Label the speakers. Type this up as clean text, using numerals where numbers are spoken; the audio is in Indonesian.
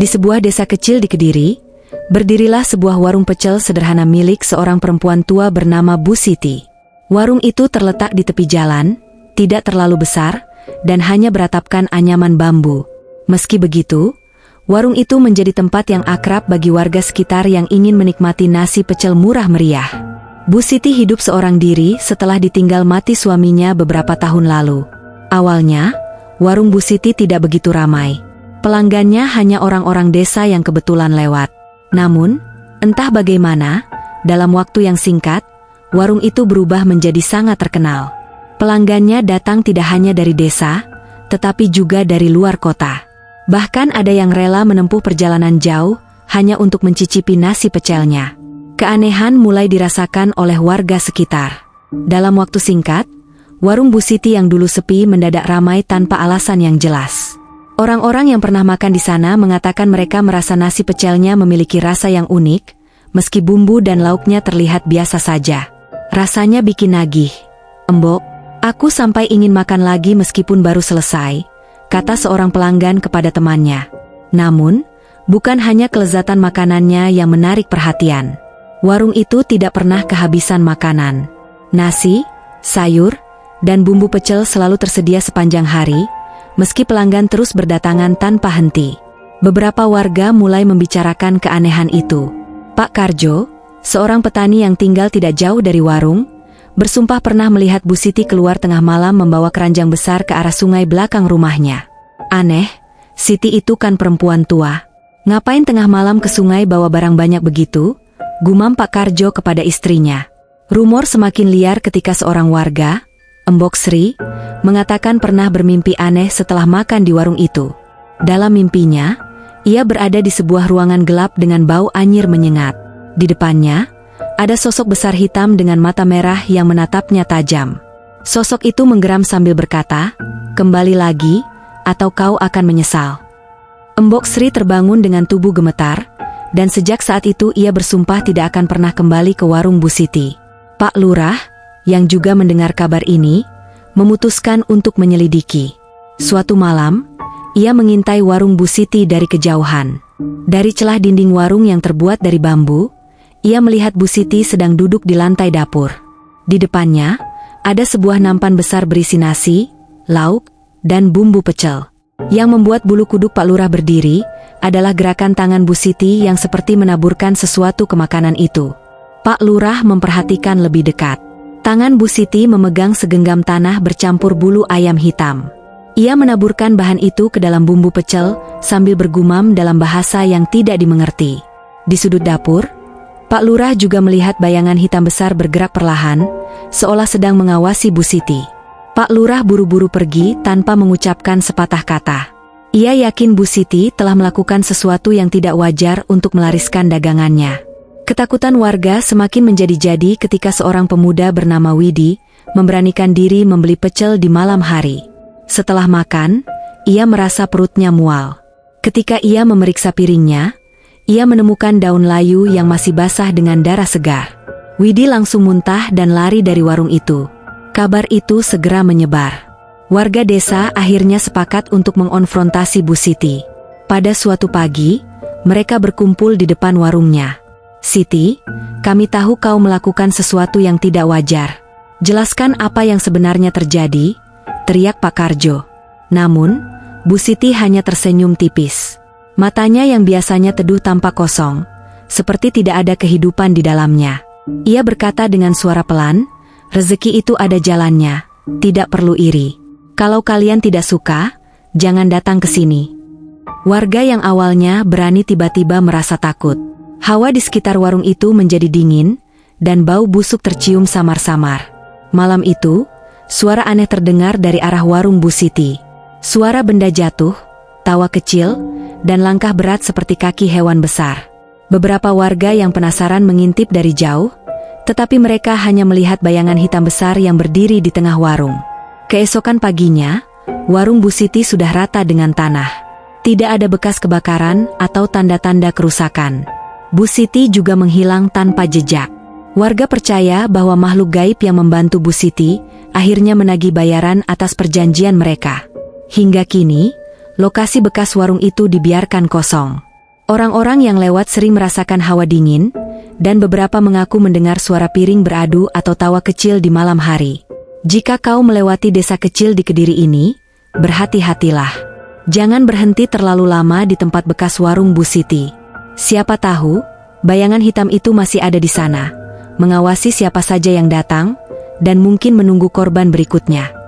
Speaker 1: Di sebuah desa kecil di Kediri, berdirilah sebuah warung pecel sederhana milik seorang perempuan tua bernama Bu Siti. Warung itu terletak di tepi jalan, tidak terlalu besar, dan hanya beratapkan anyaman bambu. Meski begitu, warung itu menjadi tempat yang akrab bagi warga sekitar yang ingin menikmati nasi pecel murah meriah. Bu Siti hidup seorang diri setelah ditinggal mati suaminya beberapa tahun lalu. Awalnya, warung Bu Siti tidak begitu ramai. Pelanggannya hanya orang-orang desa yang kebetulan lewat. Namun, entah bagaimana, dalam waktu yang singkat, warung itu berubah menjadi sangat terkenal. Pelanggannya datang tidak hanya dari desa, tetapi juga dari luar kota. Bahkan ada yang rela menempuh perjalanan jauh hanya untuk mencicipi nasi pecelnya. Keanehan mulai dirasakan oleh warga sekitar. Dalam waktu singkat, warung Bu Siti yang dulu sepi mendadak ramai tanpa alasan yang jelas. Orang-orang yang pernah makan di sana mengatakan mereka merasa nasi pecelnya memiliki rasa yang unik, meski bumbu dan lauknya terlihat biasa saja. Rasanya bikin nagih. "Embok, aku sampai ingin makan lagi meskipun baru selesai," kata seorang pelanggan kepada temannya. Namun, bukan hanya kelezatan makanannya yang menarik perhatian. Warung itu tidak pernah kehabisan makanan. Nasi, sayur, dan bumbu pecel selalu tersedia sepanjang hari, meski pelanggan terus berdatangan tanpa henti. Beberapa warga mulai membicarakan keanehan itu. Pak Karjo, seorang petani yang tinggal tidak jauh dari warung, bersumpah pernah melihat Bu Siti keluar tengah malam membawa keranjang besar ke arah sungai belakang rumahnya. "Aneh, Siti itu kan perempuan tua. Ngapain tengah malam ke sungai bawa barang banyak begitu?" gumam Pak Karjo kepada istrinya. Rumor semakin liar ketika seorang warga, Embok Sri, mengatakan pernah bermimpi aneh setelah makan di warung itu. Dalam mimpinya, ia berada di sebuah ruangan gelap dengan bau anyir menyengat. Di depannya, ada sosok besar hitam dengan mata merah yang menatapnya tajam. Sosok itu menggeram sambil berkata, "Kembali lagi, atau kau akan menyesal." Embok Sri terbangun dengan tubuh gemetar, dan sejak saat itu ia bersumpah tidak akan pernah kembali ke warung Bu Siti. Pak Lurah, yang juga mendengar kabar ini, memutuskan untuk menyelidiki. Suatu malam, ia mengintai warung Bu Siti dari kejauhan. Dari celah dinding warung yang terbuat dari bambu, ia melihat Bu Siti sedang duduk di lantai dapur. Di depannya, ada sebuah nampan besar berisi nasi, lauk, dan bumbu pecel. Yang membuat bulu kuduk Pak Lurah berdiri, adalah gerakan tangan Bu Siti yang seperti menaburkan sesuatu ke makanan itu. Pak Lurah memperhatikan lebih dekat. Tangan Bu Siti memegang segenggam tanah bercampur bulu ayam hitam. Ia menaburkan bahan itu ke dalam bumbu pecel sambil bergumam dalam bahasa yang tidak dimengerti. Di sudut dapur, Pak Lurah juga melihat bayangan hitam besar bergerak perlahan, seolah sedang mengawasi Bu Siti. Pak Lurah buru-buru pergi tanpa mengucapkan sepatah kata. Ia yakin Bu Siti telah melakukan sesuatu yang tidak wajar untuk melariskan dagangannya. Ketakutan warga semakin menjadi-jadi ketika seorang pemuda bernama Widi memberanikan diri membeli pecel di malam hari. Setelah makan, ia merasa perutnya mual. Ketika ia memeriksa piringnya, ia menemukan daun layu yang masih basah dengan darah segar. Widi langsung muntah dan lari dari warung itu. Kabar itu segera menyebar. Warga desa akhirnya sepakat untuk mengonfrontasi Bu Siti. Pada suatu pagi, mereka berkumpul di depan warungnya. "Siti, kami tahu kau melakukan sesuatu yang tidak wajar. Jelaskan apa yang sebenarnya terjadi," teriak Pak Karjo. Namun, Bu Siti hanya tersenyum tipis. Matanya yang biasanya teduh tampak kosong, seperti tidak ada kehidupan di dalamnya. Ia berkata dengan suara pelan, "Rezeki itu ada jalannya, tidak perlu iri. Kalau kalian tidak suka, jangan datang ke sini." Warga yang awalnya berani tiba-tiba merasa takut. Hawa di sekitar warung itu menjadi dingin, dan bau busuk tercium samar-samar. Malam itu, suara aneh terdengar dari arah warung Bu Siti. Suara benda jatuh, tawa kecil, dan langkah berat seperti kaki hewan besar. Beberapa warga yang penasaran mengintip dari jauh, tetapi mereka hanya melihat bayangan hitam besar yang berdiri di tengah warung. Keesokan paginya, warung Bu Siti sudah rata dengan tanah. Tidak ada bekas kebakaran atau tanda-tanda kerusakan. Bu Siti juga menghilang tanpa jejak. Warga percaya bahwa makhluk gaib yang membantu Bu Siti akhirnya menagih bayaran atas perjanjian mereka. Hingga kini, lokasi bekas warung itu dibiarkan kosong. Orang-orang yang lewat sering merasakan hawa dingin, dan beberapa mengaku mendengar suara piring beradu atau tawa kecil di malam hari. Jika kau melewati desa kecil di Kediri ini, berhati-hatilah. Jangan berhenti terlalu lama di tempat bekas warung Bu Siti. Siapa tahu, bayangan hitam itu masih ada di sana, mengawasi siapa saja yang datang, dan mungkin menunggu korban berikutnya.